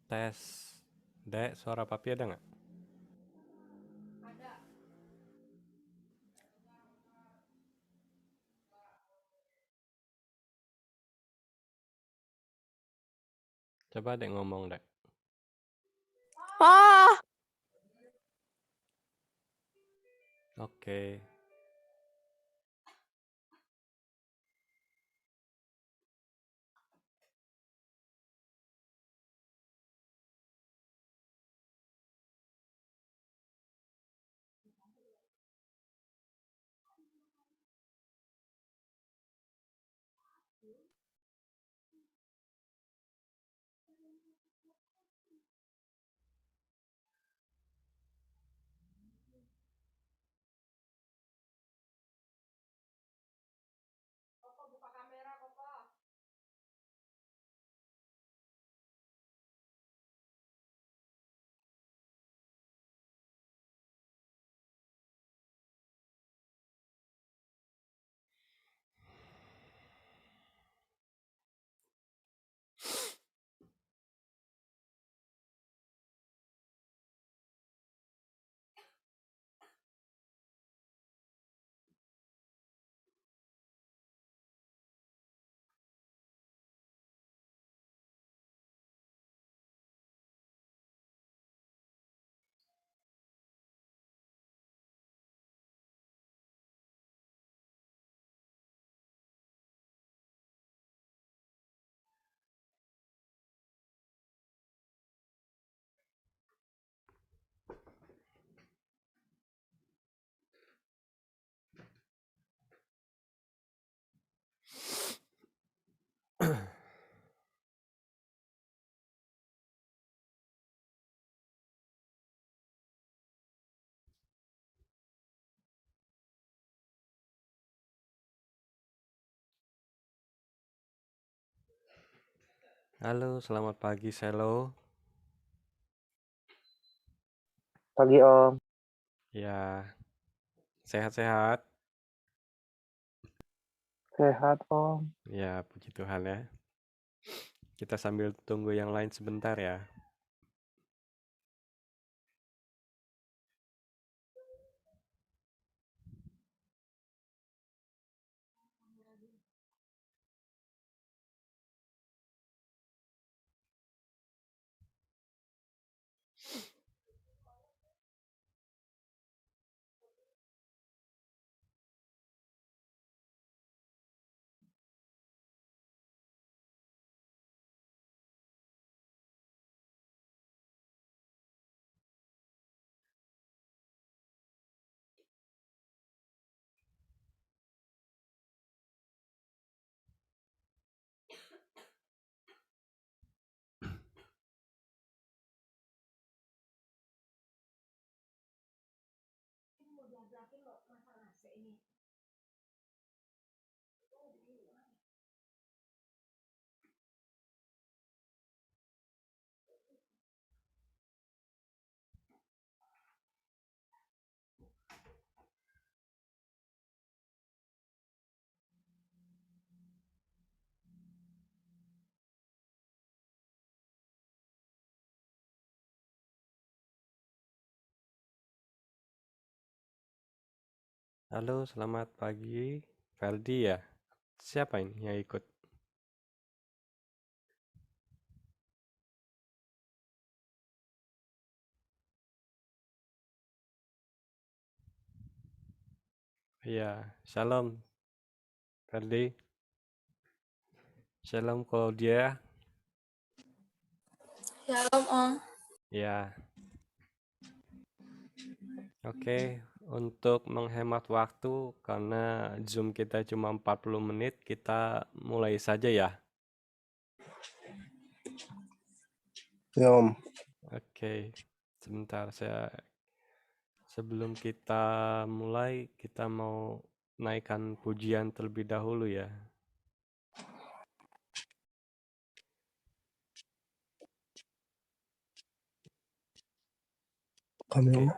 Tes. Dek, suara papi ada nggak? Coba dek ngomong dek. Ah, Oke. Halo, selamat pagi Selo. Pagi Om. Ya, sehat-sehat. Sehat Om. Ya, puji Tuhan ya. Kita sambil tunggu yang lain sebentar ya. Halo, selamat pagi. Ferdi ya? Siapa ini yang ikut? Iya, Shalom Ferdi. Shalom Claudia. shalom Om. Ya, oke. Untuk menghemat waktu, karena Zoom kita cuma 40 menit, kita mulai saja ya. Ya Om. Oke, sebentar sebelum kita mulai, kita mau naikkan pujian terlebih dahulu ya. Kami Oke, Om.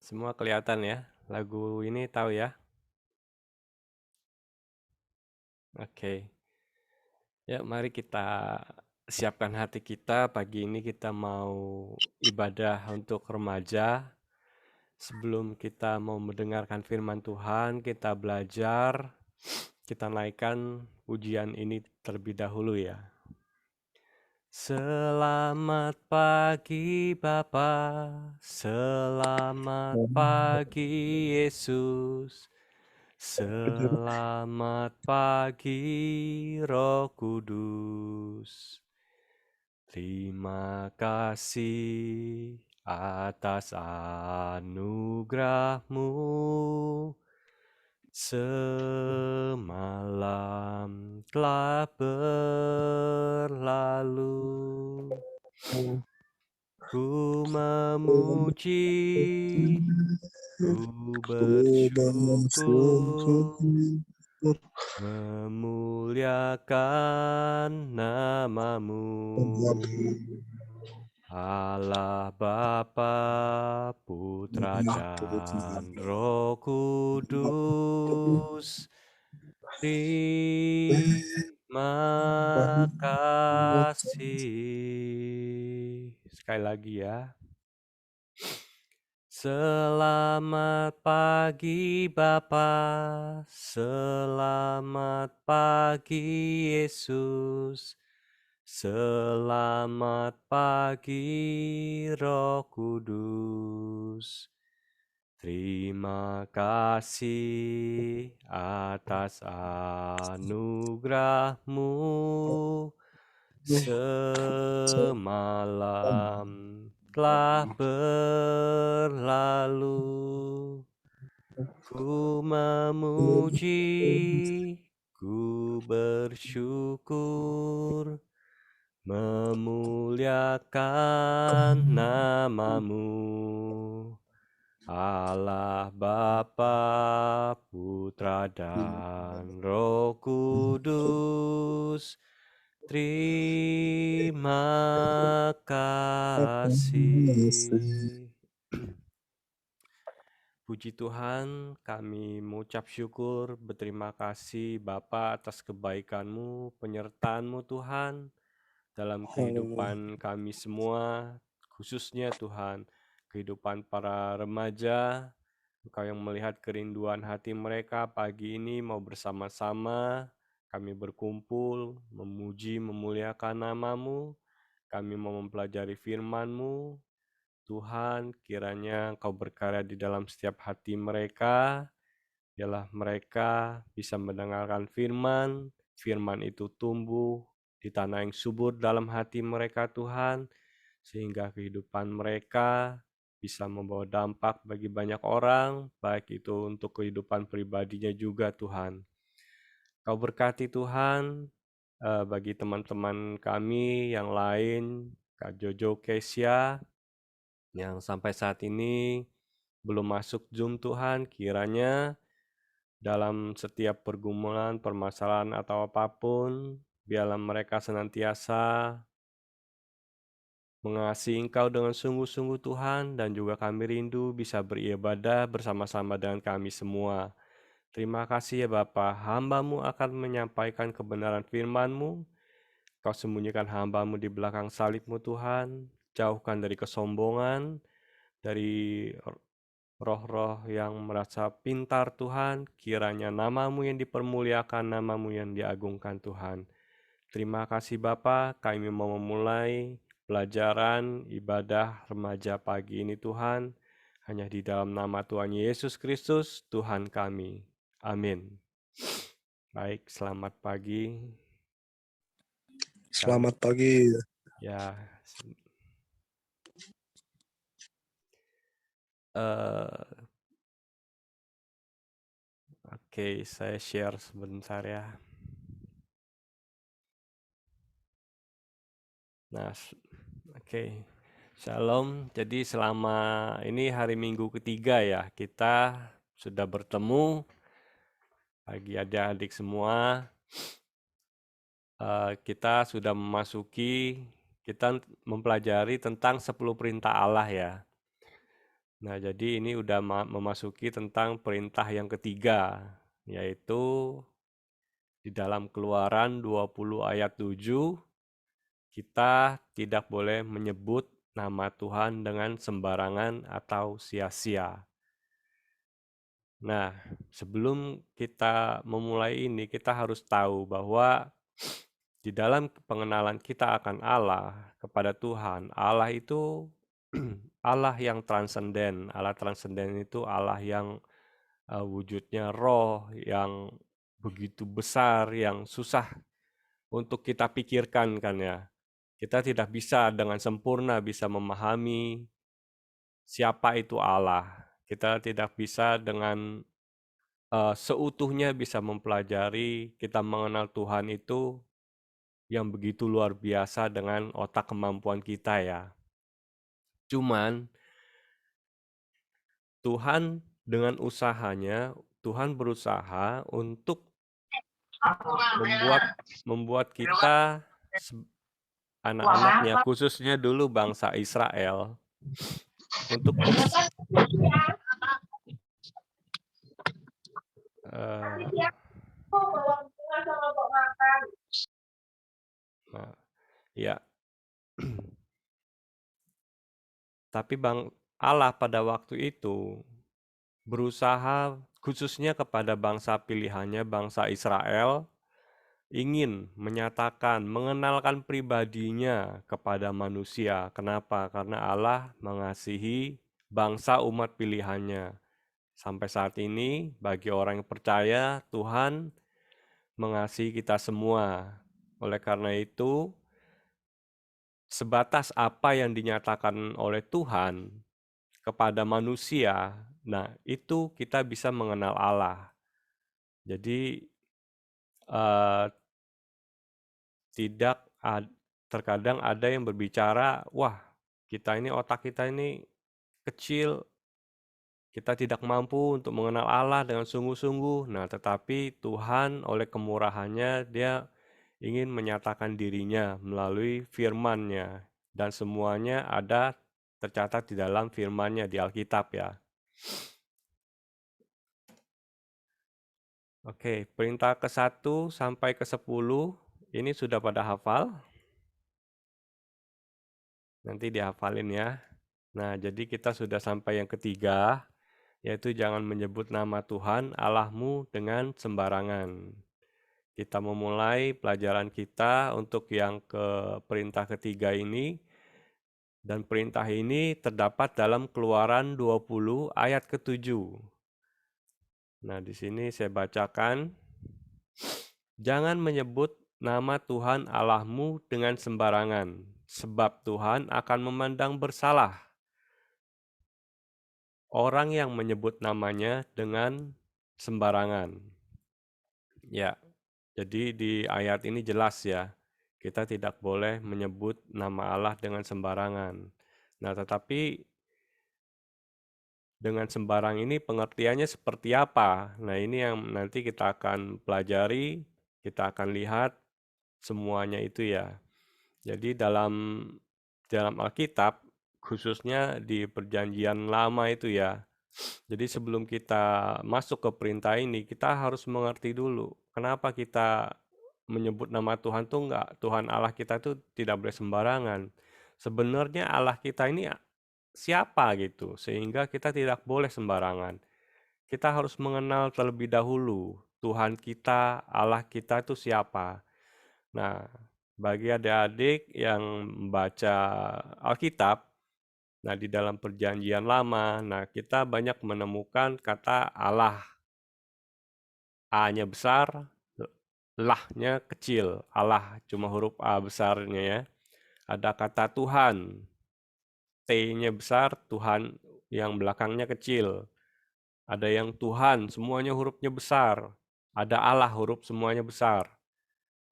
semua kelihatan ya. Lagu ini tahu ya? Oke. Ya, mari kita siapkan hati kita, pagi ini kita mau ibadah untuk remaja. Sebelum kita mau mendengarkan firman Tuhan, kita belajar, kita naikkan pujian ini terlebih dahulu ya. Selamat pagi Bapa, selamat pagi Yesus, selamat pagi Roh Kudus. Terima kasih atas anugerah-Mu. Semalam telah berlalu, ku memuji, ku bersyukur, memuliakan nama-Mu. Allah Bapa, Putra dan Roh Kudus, terima kasih. Sekali lagi ya. Selamat pagi Bapa, selamat pagi Yesus, selamat pagi Roh Kudus. Terima kasih atas anugerah-Mu. Semalam telah berlalu, ku memuji, ku bersyukur, memuliakan nama-Mu. Allah Bapa, Putra dan Roh Kudus, terima kasih. Puji Tuhan, kami mengucap syukur, berterima kasih Bapa atas kebaikan-Mu, penyertaan-Mu Tuhan, dalam kehidupan kami semua, khususnya Tuhan, kehidupan para remaja. Engkau yang melihat kerinduan hati mereka pagi ini mau bersama-sama, kami berkumpul, memuji, memuliakan nama-Mu, kami mau mempelajari firman-Mu. Tuhan, kiranya Engkau berkarya di dalam setiap hati mereka, biarlah mereka bisa mendengarkan firman, firman itu tumbuh di tanah yang subur dalam hati mereka Tuhan, sehingga kehidupan mereka bisa membawa dampak bagi banyak orang, baik itu untuk kehidupan pribadinya juga Tuhan. Kau berkati Tuhan bagi teman-teman kami yang lain, Kak Jojo Kesia, yang sampai saat ini belum masuk Zoom Tuhan, kiranya dalam setiap pergumulan, permasalahan atau apapun, biarlah mereka senantiasa mengasihi Engkau dengan sungguh-sungguh Tuhan, dan juga kami rindu bisa beribadah bersama-sama dengan kami semua. Terima kasih ya Bapa, hamba-Mu akan menyampaikan kebenaran firman-Mu. Kau sembunyikan hamba-Mu di belakang salib-Mu Tuhan, jauhkan dari kesombongan, dari roh-roh yang merasa pintar Tuhan, kiranya nama-Mu yang dipermuliakan, nama-Mu yang diagungkan Tuhan. Terima kasih Bapa, kami mau memulai pelajaran ibadah remaja pagi ini Tuhan, hanya di dalam nama Tuhan Yesus Kristus, Tuhan kami. Amin. Baik, selamat pagi. Selamat pagi. Ya, oke, saya share sebentar ya. Nah, oke. Shalom. Jadi selama ini hari Minggu ketiga ya, kita sudah bertemu bagi adik-adik semua. Kita sudah kita mempelajari tentang 10 perintah Allah ya. Nah, jadi ini udah memasuki tentang perintah yang ketiga, yaitu di dalam Keluaran 20 ayat 7, kita tidak boleh menyebut nama Tuhan dengan sembarangan atau sia-sia. Nah, sebelum kita memulai ini, kita harus tahu bahwa di dalam pengenalan kita akan Allah, kepada Tuhan, Allah itu Allah yang transenden. Allah transenden itu Allah yang wujudnya roh, yang begitu besar, yang susah untuk kita pikirkan kan ya. Kita tidak bisa dengan sempurna bisa memahami siapa itu Allah. Kita tidak bisa dengan seutuhnya bisa mempelajari, kita mengenal Tuhan itu yang begitu luar biasa dengan otak kemampuan kita ya. Cuman Tuhan dengan usahanya, Tuhan berusaha untuk membuat kita anak-anaknya, khususnya dulu bangsa Israel, untuk nah, ya. Tapi Allah pada waktu itu berusaha khususnya kepada bangsa pilihannya, bangsa Israel, ingin menyatakan, mengenalkan pribadinya kepada manusia. Kenapa? Karena Allah mengasihi bangsa umat pilihannya. Sampai saat ini, bagi orang yang percaya, Tuhan mengasihi kita semua. Oleh karena itu, sebatas apa yang dinyatakan oleh Tuhan kepada manusia, nah itu kita bisa mengenal Allah. Jadi terkadang ada yang berbicara, wah otak kita ini kecil, kita tidak mampu untuk mengenal Allah dengan sungguh-sungguh. Nah, tetapi Tuhan oleh kemurahannya, Dia ingin menyatakan dirinya melalui firman-Nya. Dan semuanya ada tercatat di dalam firman-Nya di Alkitab ya. Oke, perintah ke-1 sampai ke-10 ini sudah pada hafal? Nanti dihafalin ya. Nah, jadi kita sudah sampai yang ketiga, yaitu jangan menyebut nama Tuhan Allahmu dengan sembarangan. Kita memulai pelajaran kita untuk yang perintah ketiga ini. Dan perintah ini terdapat dalam Keluaran 20 ayat ke-7. Nah, di sini saya bacakan. Jangan menyebut nama Tuhan Allahmu dengan sembarangan, sebab Tuhan akan memandang bersalah orang yang menyebut namanya dengan sembarangan. Ya, jadi di ayat ini jelas ya, kita tidak boleh menyebut nama Allah dengan sembarangan. Nah, tetapi dengan sembarang ini pengertiannya seperti apa? Nah, ini yang nanti kita akan pelajari, kita akan lihat semuanya itu ya. Jadi dalam Alkitab, khususnya di Perjanjian Lama itu ya. Jadi sebelum kita masuk ke perintah ini, kita harus mengerti dulu kenapa kita menyebut nama Tuhan tuh enggak, Tuhan Allah kita itu tidak boleh sembarangan. Sebenarnya Allah kita ini siapa gitu, sehingga kita tidak boleh sembarangan. Kita harus mengenal terlebih dahulu Tuhan kita, Allah kita itu siapa. Nah, bagi adik-adik yang membaca Alkitab, nah di dalam Perjanjian Lama, nah kita banyak menemukan kata Allah. A-nya besar, lah-nya kecil. Allah cuma huruf A besarnya ya. Ada kata Tuhan, T-nya besar, Tuhan yang belakangnya kecil. Ada yang Tuhan, semuanya hurufnya besar. Ada Allah, huruf semuanya besar.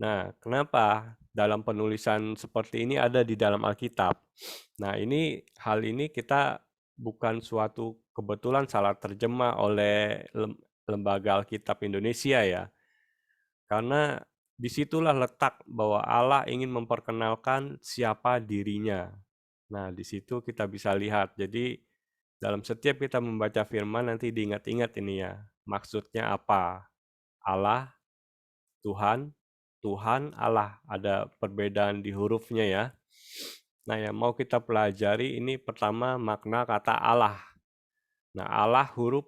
Nah, kenapa dalam penulisan seperti ini ada di dalam Alkitab? Nah, hal ini kita bukan suatu kebetulan salah terjemah oleh Lembaga Alkitab Indonesia ya. Karena disitulah letak bahwa Allah ingin memperkenalkan siapa dirinya. Nah, di situ kita bisa lihat. Jadi, dalam setiap kita membaca firman nanti diingat-ingat ini ya. Maksudnya apa? Allah, Tuhan, Tuhan, Allah. Ada perbedaan di hurufnya ya. Nah, yang mau kita pelajari ini pertama makna kata Allah. Nah, Allah huruf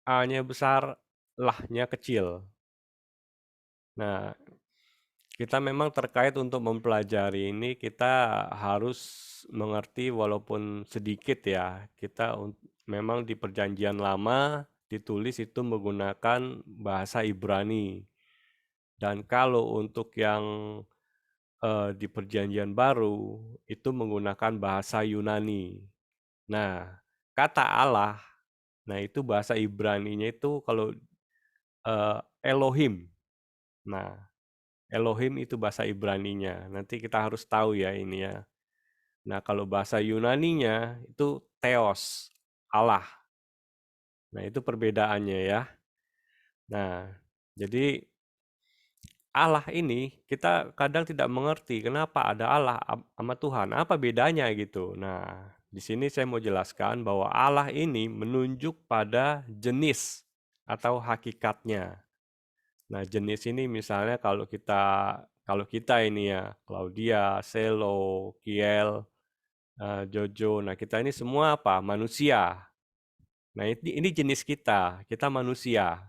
A-nya besar, lah-nya kecil. Nah, kita memang terkait untuk mempelajari ini, kita harus mengerti walaupun sedikit ya. Kita memang di Perjanjian Lama ditulis itu menggunakan bahasa Ibrani. Dan kalau untuk yang di Perjanjian Baru itu menggunakan bahasa Yunani. Nah, kata Allah, nah itu bahasa Ibraninya itu kalau Elohim. Nah, Elohim itu bahasa Ibraninya. Nanti kita harus tahu ya ini ya. Nah, kalau bahasa Yunaninya itu Theos, Allah. Nah, itu perbedaannya ya. Nah, jadi Allah ini kita kadang tidak mengerti kenapa ada Allah sama Tuhan. Apa bedanya gitu. Nah, di sini saya mau jelaskan bahwa Allah ini menunjuk pada jenis atau hakikatnya. Nah, jenis ini misalnya kalau kita ini ya, Claudia, Selo, Kiel, Jojo. Nah, kita ini semua apa? Manusia. Nah, ini jenis kita manusia.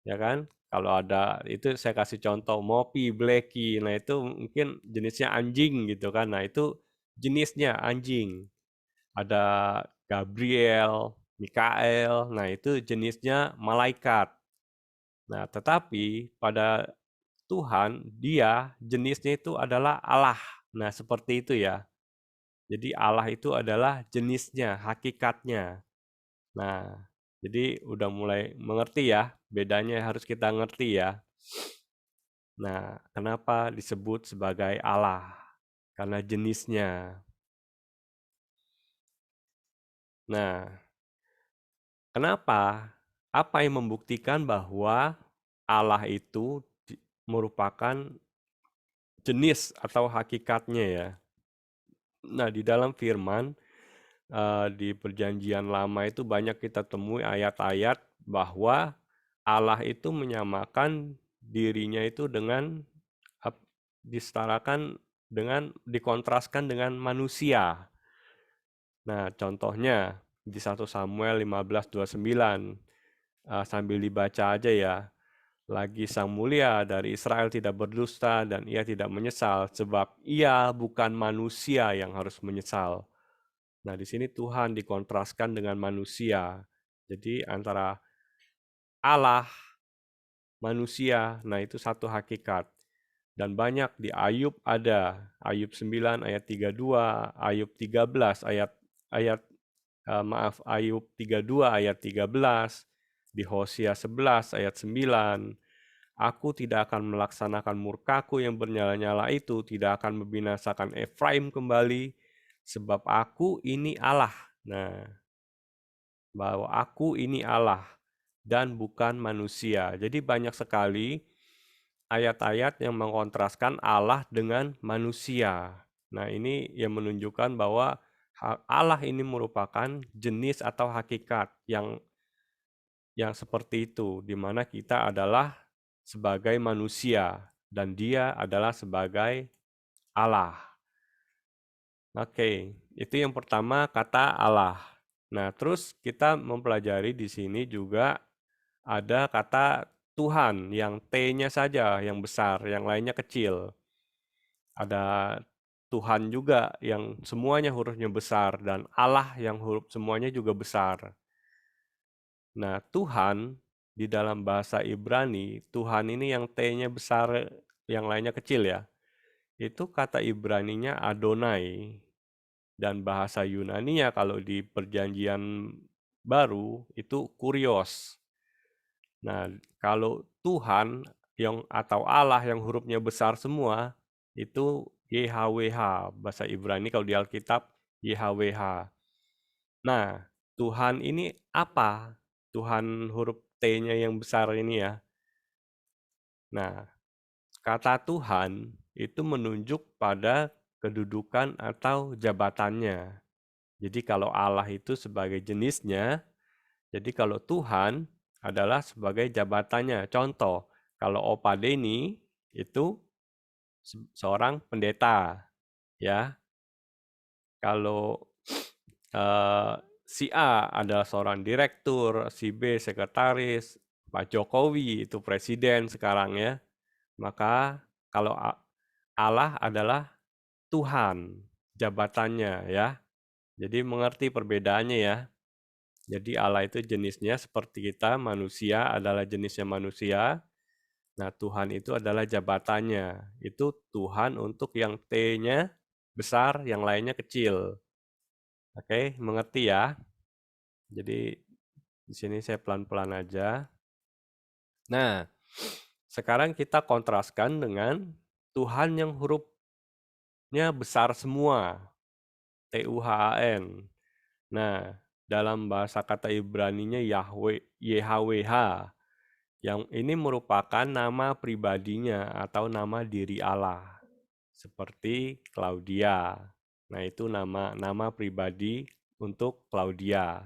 Ya kan? Kalau ada itu saya kasih contoh Mopi, Blacky. Nah, itu mungkin jenisnya anjing gitu kan. Nah, itu jenisnya anjing. Ada Gabriel, Mikael. Nah, itu jenisnya malaikat. Nah, tetapi pada Tuhan, dia jenisnya itu adalah Allah. Nah, seperti itu ya. Jadi Allah itu adalah jenisnya, hakikatnya. Nah, jadi udah mulai mengerti ya, bedanya harus kita ngerti ya. Nah, kenapa disebut sebagai Allah? Karena jenisnya. Nah, kenapa? Apa yang membuktikan bahwa Allah itu merupakan jenis atau hakikatnya ya? Nah, di dalam firman, di Perjanjian Lama itu banyak kita temui ayat-ayat bahwa Allah itu menyamakan dirinya itu dengan disetarakan dengan dikontraskan dengan manusia. Nah, contohnya di 1 Samuel 15:29 sambil dibaca aja ya. Lagi sang mulia dari Israel tidak berdusta dan ia tidak menyesal sebab ia bukan manusia yang harus menyesal. Nah, di sini Tuhan dikontraskan dengan manusia. Jadi antara Allah, manusia, nah itu satu hakikat. Dan banyak di Ayub ada. Ayub 9 ayat 32, Ayub 13 Ayub 32 ayat 13, di Hosea 11 ayat 9. Aku tidak akan melaksanakan murkaku yang bernyala-nyala itu, tidak akan membinasakan Efraim kembali, sebab aku ini Allah. Nah, bahwa aku ini Allah dan bukan manusia. Jadi banyak sekali ayat-ayat yang mengkontraskan Allah dengan manusia. Nah, ini yang menunjukkan bahwa Allah ini merupakan jenis atau hakikat yang seperti itu, di mana kita adalah sebagai manusia dan dia adalah sebagai Allah. Oke, itu yang pertama kata Allah. Nah, terus kita mempelajari di sini juga ada kata Tuhan yang T-nya saja yang besar, yang lainnya kecil. Ada Tuhan juga yang semuanya hurufnya besar dan Allah yang huruf semuanya juga besar. Nah, Tuhan di dalam bahasa Ibrani, Tuhan ini yang T-nya besar, yang lainnya kecil ya. Itu kata Ibraninya Adonai. Dan bahasa Yunaninya kalau di Perjanjian Baru itu Kurios. Nah, kalau Tuhan yang atau Allah yang hurufnya besar semua itu YHWH, bahasa Ibrani kalau di Alkitab YHWH. Nah, Tuhan ini apa? Tuhan huruf T-nya yang besar ini ya. Nah, kata Tuhan itu menunjuk pada kedudukan atau jabatannya. Jadi kalau Allah itu sebagai jenisnya, jadi kalau Tuhan adalah sebagai jabatannya. Contoh, kalau Opa Denny itu seorang pendeta, ya. Kalau si A adalah seorang direktur, si B sekretaris, Pak Jokowi itu presiden sekarang ya. Maka kalau Allah adalah Tuhan, jabatannya ya. Jadi mengerti perbedaannya ya. Jadi Allah itu jenisnya seperti kita, manusia adalah jenisnya manusia. Nah, Tuhan itu adalah jabatannya. Itu Tuhan untuk yang T-nya besar, yang lainnya kecil. Oke, mengerti ya? Jadi di sini saya pelan-pelan aja. Nah, sekarang kita kontraskan dengan Tuhan yang hurufnya besar semua, Tuhan. Nah, dalam bahasa kata Ibraninya Yahweh, YHWH, yang ini merupakan nama pribadinya atau nama diri Allah. Seperti Claudia. Nah, itu nama pribadi untuk Claudia.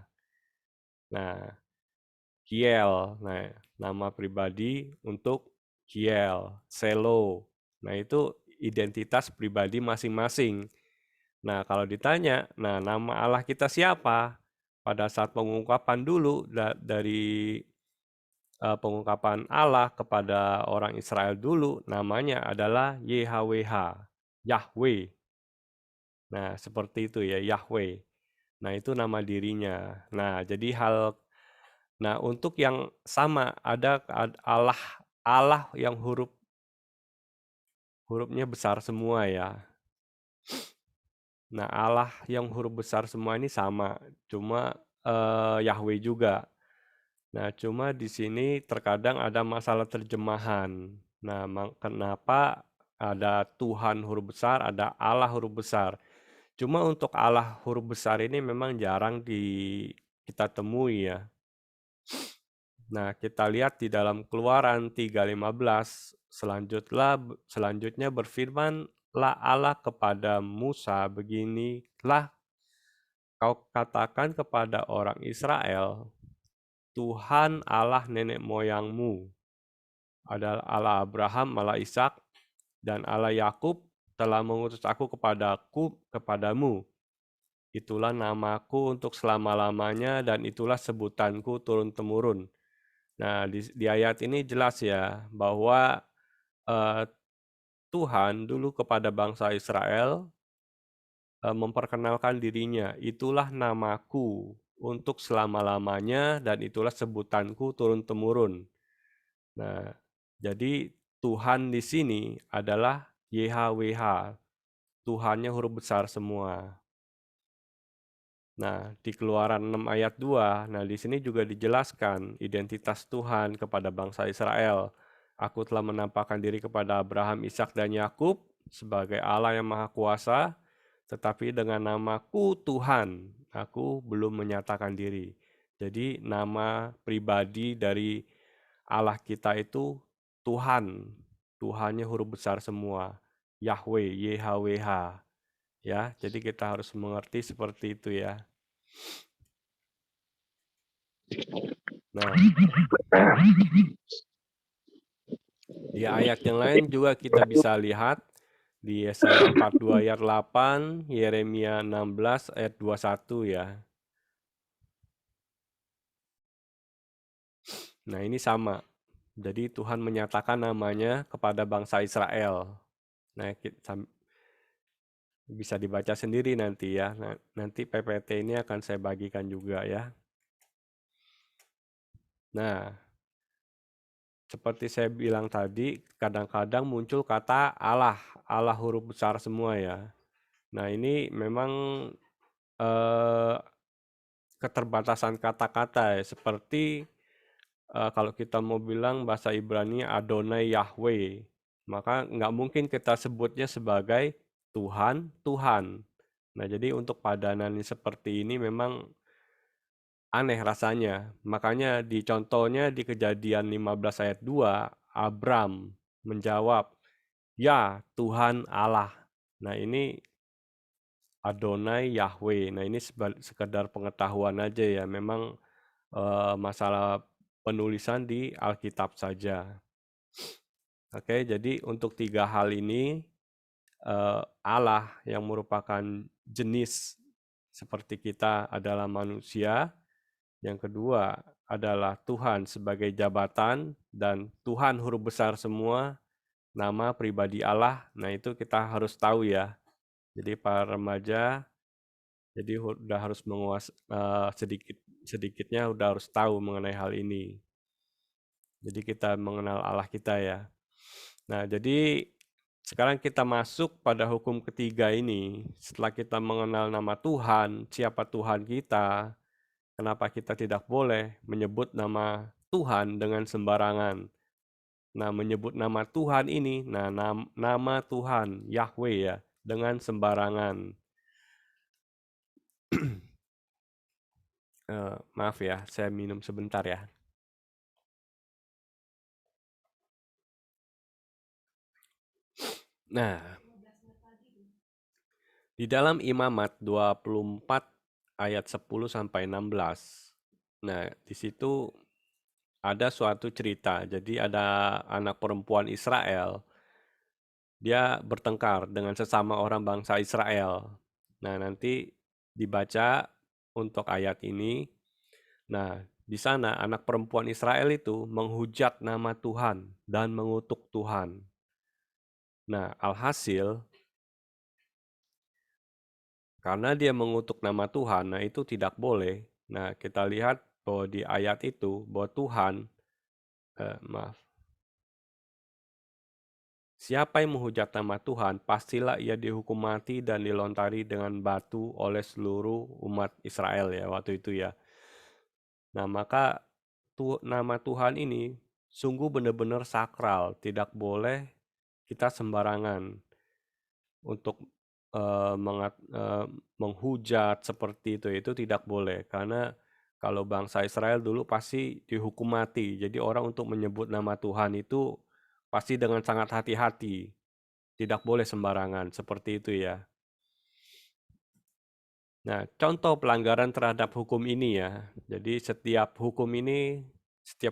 Nah, Kiel. Nah, nama pribadi untuk Kiel, Selo. Nah, itu identitas pribadi masing-masing. Nah, kalau ditanya, nah nama Allah kita siapa? Pada saat pengungkapan dulu dari pengungkapan Allah kepada orang Israel dulu, namanya adalah YHWH, Yahweh. Nah, seperti itu ya, Yahweh. Nah, itu nama dirinya. Nah, jadi untuk yang sama ada Allah yang hurufnya besar semua ya. Nah, Allah yang huruf besar semua ini sama, cuma Yahweh juga. Nah, cuma di sini terkadang ada masalah terjemahan. Nah, kenapa ada Tuhan huruf besar, ada Allah huruf besar. Cuma untuk Allah huruf besar ini memang jarang kita temui ya. Nah, kita lihat di dalam Keluaran 3:15, selanjutnya berfirman-lah Allah kepada Musa, beginilah kau katakan kepada orang Israel, Tuhan Allah nenek moyangmu adalah Allah Abraham, Allah Ishak, dan Allah Yakub telah mengutus aku kepadamu. Itulah namaku untuk selama-lamanya dan itulah sebutanku turun-temurun. Nah, di ayat ini jelas ya bahwa Tuhan dulu kepada bangsa Israel memperkenalkan dirinya, itulah namaku untuk selama-lamanya dan itulah sebutanku turun-temurun. Nah, jadi Tuhan di sini adalah YHWH, Tuhannya huruf besar semua. Nah, di Keluaran 6 ayat 2, nah di sini juga dijelaskan identitas Tuhan kepada bangsa Israel. Aku telah menampakkan diri kepada Abraham, Ishak, dan Yakub sebagai Allah yang Maha Kuasa, tetapi dengan namaku Tuhan, aku belum menyatakan diri. Jadi nama pribadi dari Allah kita itu Tuhan. Tuhannya huruf besar semua. Yahweh, YHWH. Ya, jadi kita harus mengerti seperti itu ya. Nah, di ayat yang lain juga kita bisa lihat di Yesaya 42 ayat 8, Yeremia 16 ayat 21 ya. Nah, ini sama. Jadi Tuhan menyatakan namanya kepada bangsa Israel. Nah, bisa dibaca sendiri nanti ya. Nah, nanti PPT ini akan saya bagikan juga ya. Nah, seperti saya bilang tadi, kadang-kadang muncul kata Allah, Allah huruf besar semua ya. Nah, ini memang keterbatasan kata-kata ya, seperti kalau kita mau bilang bahasa Ibrani Adonai Yahweh, maka nggak mungkin kita sebutnya sebagai Tuhan, Tuhan. Nah, jadi untuk padanan seperti ini memang aneh rasanya. Makanya di contohnya di Kejadian 15 ayat 2, Abram menjawab, "Ya, Tuhan Allah." Nah, ini Adonai Yahweh. Nah, ini sekedar pengetahuan aja ya. Memang masalah penulisan di Alkitab saja. Oke, jadi untuk 3 hal ini, Allah yang merupakan jenis seperti kita adalah manusia, yang kedua adalah Tuhan sebagai jabatan, dan Tuhan huruf besar semua, nama pribadi Allah. Nah, itu kita harus tahu ya. Jadi para remaja, jadi udah harus sedikitnya udah harus tahu mengenai hal ini. Jadi kita mengenal Allah kita ya. Nah, jadi sekarang kita masuk pada hukum ketiga ini. Setelah kita mengenal nama Tuhan, siapa Tuhan kita, kenapa kita tidak boleh menyebut nama Tuhan dengan sembarangan. Nah, menyebut nama Tuhan ini, nama Tuhan, Yahweh ya, dengan sembarangan. Maaf ya, saya minum sebentar ya. Nah, di dalam Imamat 24 ayat 10 sampai 16. Nah, di situ ada suatu cerita. Jadi ada anak perempuan Israel, dia bertengkar dengan sesama orang bangsa Israel. Nah, nanti dibaca untuk ayat ini. Nah, di sana anak perempuan Israel itu menghujat nama Tuhan dan mengutuk Tuhan. Nah, alhasil karena dia mengutuk nama Tuhan, nah itu tidak boleh. Nah, kita lihat bahwa di ayat itu bahwa Tuhan, siapa yang menghujat nama Tuhan, pastilah ia dihukum mati dan dilontari dengan batu oleh seluruh umat Israel ya waktu itu ya. Nah, maka nama Tuhan ini sungguh benar-benar sakral, tidak boleh kita sembarangan untuk menghujat seperti itu tidak boleh. Karena kalau bangsa Israel dulu pasti dihukum mati. Jadi orang untuk menyebut nama Tuhan itu pasti dengan sangat hati-hati. Tidak boleh sembarangan, seperti itu ya. Nah, contoh pelanggaran terhadap hukum ini ya. Jadi setiap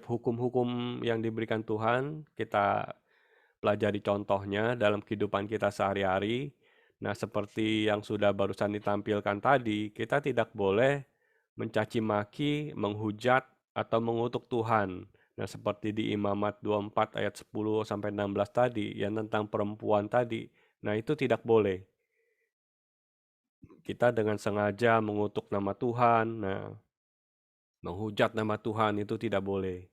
hukum-hukum yang diberikan Tuhan, kita pelajari contohnya dalam kehidupan kita sehari-hari. Nah, seperti yang sudah barusan ditampilkan tadi, kita tidak boleh mencaci maki, menghujat, atau mengutuk Tuhan. Nah, seperti di Imamat 24 ayat 10 sampai 16 tadi, yang tentang perempuan tadi. Nah, itu tidak boleh. Kita dengan sengaja mengutuk nama Tuhan, nah, menghujat nama Tuhan itu tidak boleh.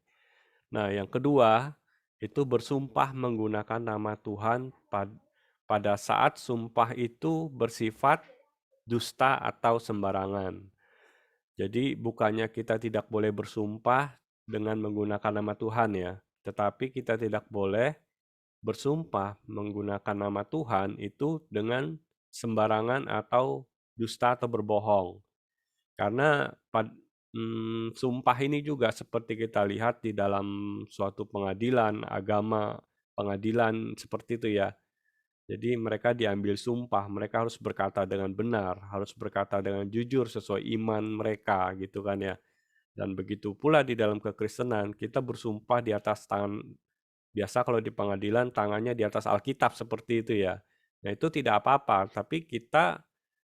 Nah, yang kedua, itu bersumpah menggunakan nama Tuhan pada saat sumpah itu bersifat dusta atau sembarangan. Jadi bukannya kita tidak boleh bersumpah dengan menggunakan nama Tuhan ya, tetapi kita tidak boleh bersumpah menggunakan nama Tuhan itu dengan sembarangan atau dusta atau berbohong. Karena sumpah ini juga seperti kita lihat di dalam suatu pengadilan agama, pengadilan seperti itu ya. Jadi mereka diambil sumpah, mereka harus berkata dengan benar, harus berkata dengan jujur sesuai iman mereka gitu kan ya. Dan begitu pula di dalam kekristenan, kita bersumpah di atas tangan, biasa kalau di pengadilan tangannya di atas Alkitab seperti itu ya. Nah, itu tidak apa-apa, tapi kita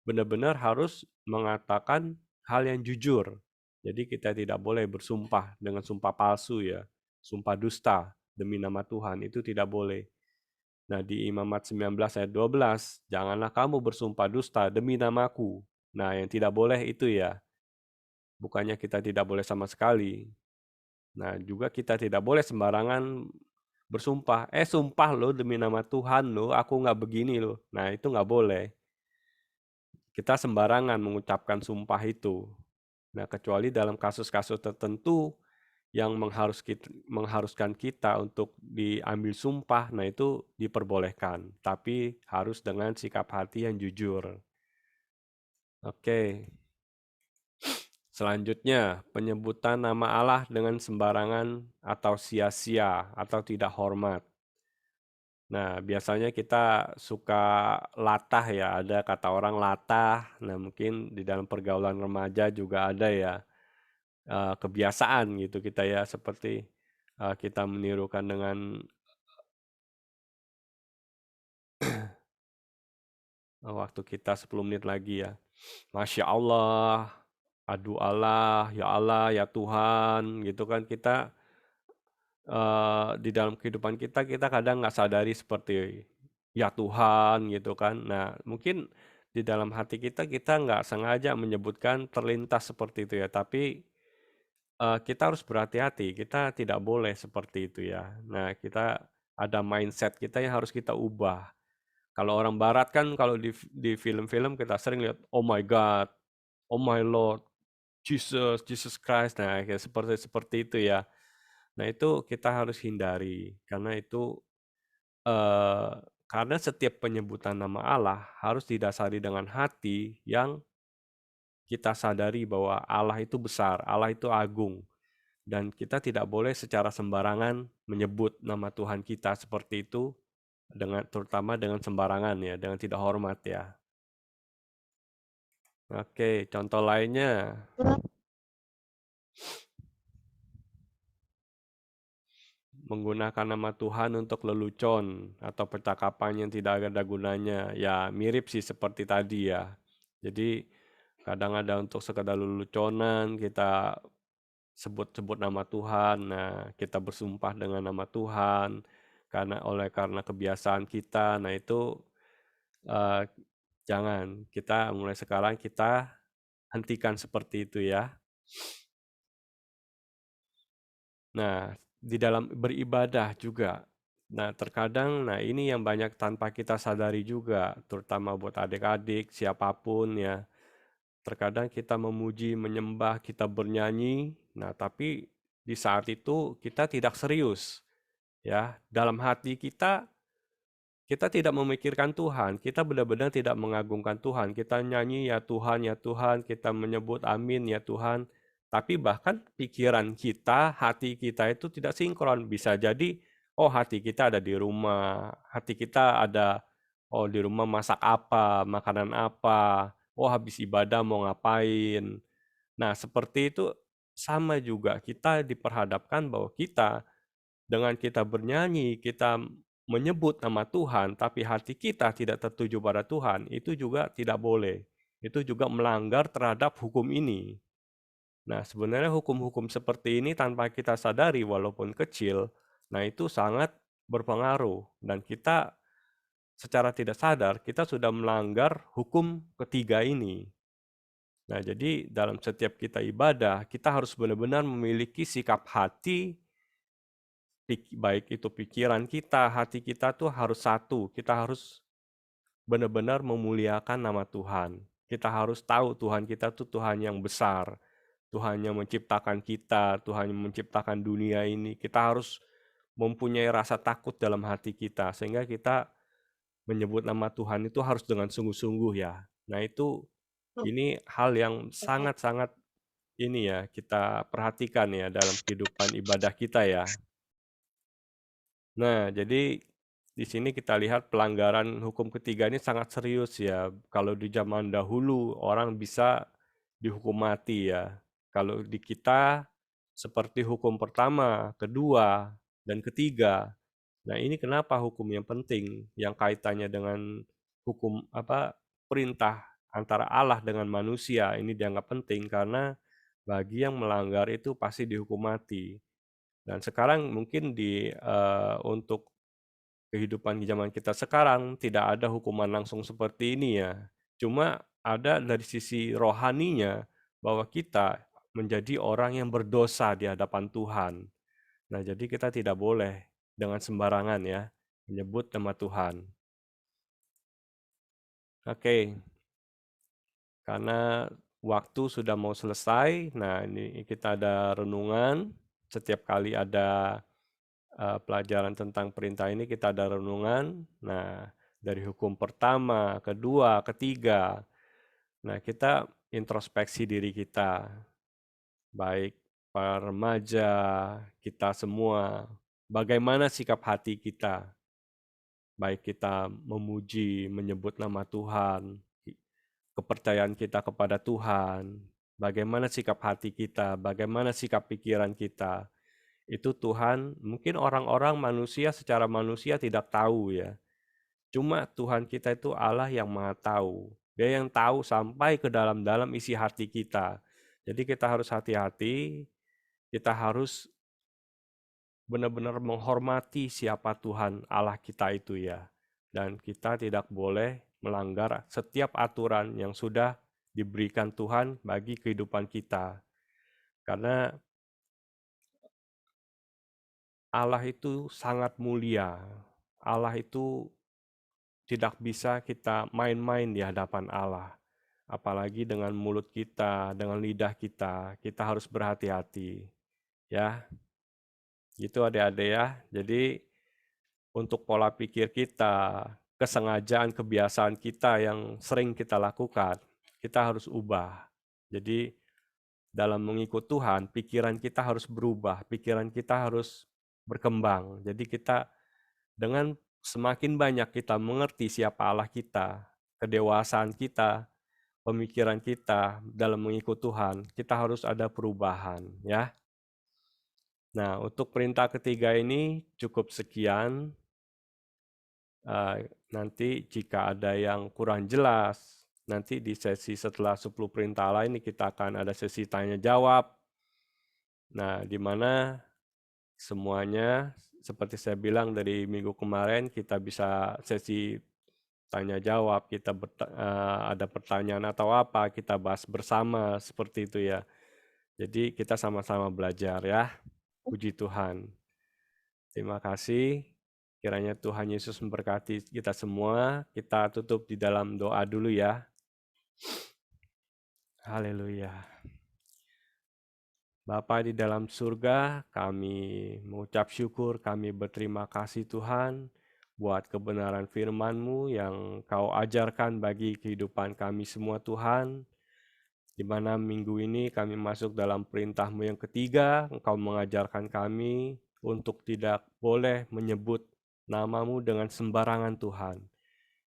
benar-benar harus mengatakan hal yang jujur. Jadi kita tidak boleh bersumpah dengan sumpah palsu ya, sumpah dusta demi nama Tuhan, itu tidak boleh. Nah, di Imamat 19 ayat 12, janganlah kamu bersumpah dusta demi namaku. Nah, yang tidak boleh itu ya, bukannya kita tidak boleh sama sekali. Nah, juga kita tidak boleh sembarangan bersumpah, sumpah lo demi nama Tuhan lo, aku nggak begini lo. Nah, itu nggak boleh. Kita sembarangan mengucapkan sumpah itu. Nah, kecuali dalam kasus-kasus tertentu yang mengharuskan kita untuk diambil sumpah, nah itu diperbolehkan. Tapi harus dengan sikap hati yang jujur. Oke. Selanjutnya, penyebutan nama Allah dengan sembarangan atau sia-sia atau tidak hormat. Nah, biasanya kita suka latah ya, ada kata orang latah. Nah, mungkin di dalam pergaulan remaja juga ada ya, kebiasaan gitu kita ya, seperti kita menirukan dengan waktu kita 10 menit lagi ya. Masya Allah, adu Allah, ya Tuhan, gitu kan kita di dalam kehidupan kita, kita kadang nggak sadari seperti ya Tuhan gitu kan. Nah mungkin di dalam hati kita, kita nggak sengaja menyebutkan terlintas seperti itu ya, tapi kita harus berhati-hati, kita tidak boleh seperti itu ya. Nah kita ada mindset kita yang harus kita ubah. Kalau orang barat kan kalau di film-film kita sering lihat, "Oh my God, oh my Lord, Jesus, Jesus Christ." Nah, kayak seperti seperti itu ya. Nah, itu kita harus hindari karena itu eee, karena setiap penyebutan nama Allah harus didasari dengan hati yang kita sadari bahwa Allah itu besar, Allah itu agung, dan kita tidak boleh secara sembarangan menyebut nama Tuhan kita seperti itu terutama dengan sembarangan ya, dengan tidak hormat ya. Oke, contoh lainnya, menggunakan nama Tuhan untuk lelucon atau percakapan yang tidak ada gunanya. Ya, mirip sih seperti tadi ya. Jadi, kadang ada untuk sekedar leluconan, kita sebut-sebut nama Tuhan, nah kita bersumpah dengan nama Tuhan, karena kebiasaan kita. Nah itu, eee, jangan, kita mulai sekarang kita hentikan seperti itu ya. Nah, di dalam beribadah juga. Nah, terkadang ini yang banyak tanpa kita sadari juga, terutama buat adik-adik, siapapun ya. Terkadang kita memuji, menyembah, kita bernyanyi, nah tapi di saat itu kita tidak serius ya. Dalam hati kita tidak memikirkan Tuhan, kita benar-benar tidak mengagungkan Tuhan. Kita nyanyi ya Tuhan, kita menyebut amin ya Tuhan. Tapi bahkan pikiran kita, hati kita itu tidak sinkron. Bisa jadi, oh hati kita ada di rumah, hati kita ada, oh di rumah masak apa, makanan apa, oh habis ibadah mau ngapain. Nah seperti itu sama juga kita diperhadapkan bahwa kita dengan kita bernyanyi, kita menyebut nama Tuhan, tapi hati kita tidak tertuju pada Tuhan, itu juga tidak boleh. Itu juga melanggar terhadap hukum ini. Nah, sebenarnya hukum-hukum seperti ini tanpa kita sadari, walaupun kecil, nah itu sangat berpengaruh. Dan kita secara tidak sadar, kita sudah melanggar hukum ketiga ini. Nah, jadi dalam setiap kita ibadah, kita harus benar-benar memiliki sikap hati baik itu pikiran kita, hati kita tuh harus satu. Kita harus benar-benar memuliakan nama Tuhan. Kita harus tahu Tuhan kita tuh Tuhan yang besar. Tuhan yang menciptakan kita, Tuhan yang menciptakan dunia ini. Kita harus mempunyai rasa takut dalam hati kita sehingga kita menyebut nama Tuhan itu harus dengan sungguh-sungguh ya. Nah, ini hal yang sangat-sangat ini ya kita perhatikan ya dalam kehidupan ibadah kita ya. Nah, jadi di sini kita lihat pelanggaran hukum ketiga ini sangat serius ya. Kalau di zaman dahulu orang bisa dihukum mati ya. Kalau di kita seperti hukum pertama, kedua, dan ketiga. Nah, ini kenapa hukum yang penting yang kaitannya dengan hukum perintah antara Allah dengan manusia ini dianggap penting karena bagi yang melanggar itu pasti dihukum mati. Dan sekarang mungkin untuk kehidupan di zaman kita sekarang tidak ada hukuman langsung seperti ini ya. Cuma ada dari sisi rohaninya bahwa kita menjadi orang yang berdosa di hadapan Tuhan. Nah, jadi kita tidak boleh dengan sembarangan ya menyebut nama Tuhan. Oke, karena waktu sudah mau selesai. Nah, ini kita ada renungan. Setiap kali ada pelajaran tentang perintah ini kita ada renungan. Nah, dari hukum pertama, kedua, ketiga. Nah, kita introspeksi diri kita, baik para remaja, kita semua. Bagaimana sikap hati kita? Baik kita memuji, menyebut nama Tuhan, kepercayaan kita kepada Tuhan, bagaimana sikap hati kita, bagaimana sikap pikiran kita. Itu Tuhan, mungkin orang-orang manusia secara manusia tidak tahu ya. Cuma Tuhan kita itu Allah yang Maha Tahu. Dia yang tahu sampai ke dalam-dalam isi hati kita. Jadi kita harus hati-hati, kita harus benar-benar menghormati siapa Tuhan Allah kita itu ya. Dan kita tidak boleh melanggar setiap aturan yang sudah diberikan Tuhan bagi kehidupan kita. Karena Allah itu sangat mulia. Allah itu tidak bisa kita main-main di hadapan Allah. Apalagi dengan mulut kita, dengan lidah kita harus berhati-hati. Ya, gitu adik-adik ya. Jadi untuk pola pikir kita, kesengajaan, kebiasaan kita yang sering kita lakukan, kita harus ubah. Jadi dalam mengikut Tuhan, pikiran kita harus berubah, pikiran kita harus berkembang. Jadi kita dengan semakin banyak kita mengerti siapa Allah kita, kedewasaan kita, pemikiran kita dalam mengikut Tuhan, kita harus ada perubahan ya. Nah, untuk perintah ketiga ini cukup sekian. Nanti jika ada yang kurang jelas, nanti di sesi setelah 10 perintah Allah ini kita akan ada sesi tanya jawab. Nah, di mana semuanya seperti saya bilang dari minggu kemarin kita bisa sesi tanya jawab, kita ada pertanyaan atau apa, kita bahas bersama seperti itu ya. Jadi kita sama-sama belajar ya. Puji Tuhan. Terima kasih. Kiranya Tuhan Yesus memberkati kita semua. Kita tutup di dalam doa dulu ya. Haleluya. Bapa di dalam surga, kami mengucap syukur, kami berterima kasih Tuhan buat kebenaran firman-Mu yang Kau ajarkan bagi kehidupan kami semua Tuhan. Di mana minggu ini kami masuk dalam perintah-Mu yang ketiga, Engkau mengajarkan kami untuk tidak boleh menyebut nama-Mu dengan sembarangan Tuhan.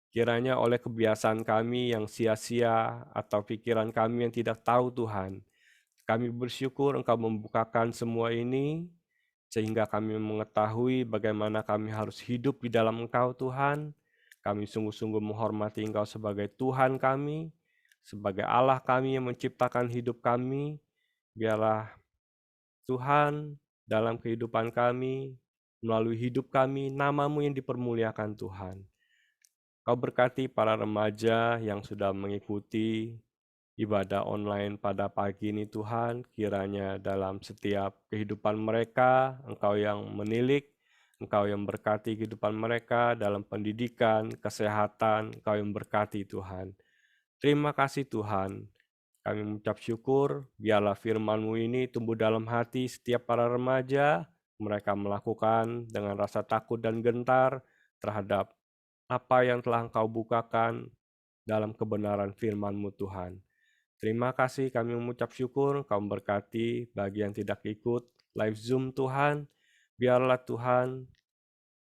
Kiranya oleh kebiasaan kami yang sia-sia atau pikiran kami yang tidak tahu Tuhan, kami bersyukur Engkau membukakan semua ini, sehingga kami mengetahui bagaimana kami harus hidup di dalam Engkau Tuhan. Kami sungguh-sungguh menghormati Engkau sebagai Tuhan kami, sebagai Allah kami yang menciptakan hidup kami. Biarlah Tuhan dalam kehidupan kami, melalui hidup kami, nama-Mu yang dipermuliakan Tuhan. Kau berkati para remaja yang sudah mengikuti ibadah online pada pagi ini Tuhan, kiranya dalam setiap kehidupan mereka, Engkau yang menilik, Engkau yang berkati kehidupan mereka dalam pendidikan, kesehatan, Engkau yang berkati Tuhan. Terima kasih Tuhan, kami mengucap syukur, biarlah firman-Mu ini tumbuh dalam hati setiap para remaja, mereka melakukan dengan rasa takut dan gentar terhadap apa yang telah Engkau bukakan dalam kebenaran firman-Mu Tuhan. Terima kasih kami mengucap syukur, Kau memberkati bagi yang tidak ikut live Zoom Tuhan. Biarlah Tuhan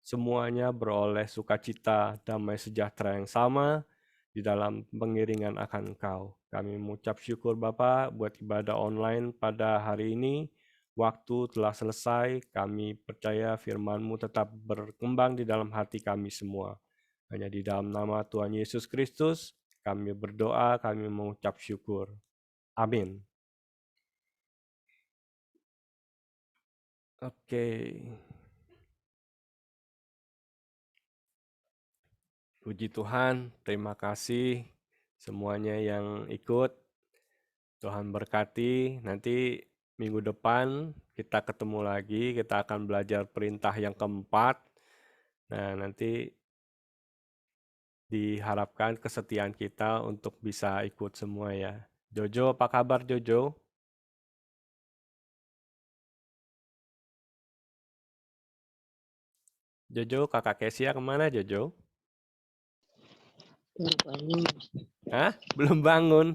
semuanya beroleh sukacita, damai sejahtera yang sama di dalam pengiringan akan Engkau. Kami mengucap syukur Bapa buat ibadah online pada hari ini. Waktu telah selesai, kami percaya firman-Mu tetap berkembang di dalam hati kami semua. Hanya di dalam nama Tuhan Yesus Kristus, kami berdoa, kami mengucap syukur. Amin. Oke. Puji Tuhan, terima kasih semuanya yang ikut. Tuhan berkati. Nanti minggu depan kita ketemu lagi, kita akan belajar perintah yang keempat. Nah, nanti diharapkan kesetiaan kita untuk bisa ikut semua ya. Jojo, apa kabar Jojo? Jojo, kakak Kesia kemana Jojo? Hah? Belum bangun.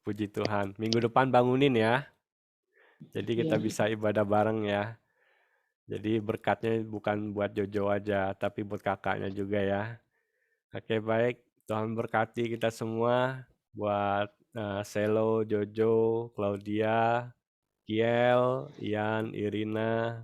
Puji Tuhan. Minggu depan bangunin ya. Jadi kita bisa ibadah bareng ya. Jadi berkatnya bukan buat Jojo aja, tapi buat kakaknya juga ya. Oke, baik. Tuhan berkati kita semua. Buat Selo, Jojo, Claudia, Kiel, Ian, Irina,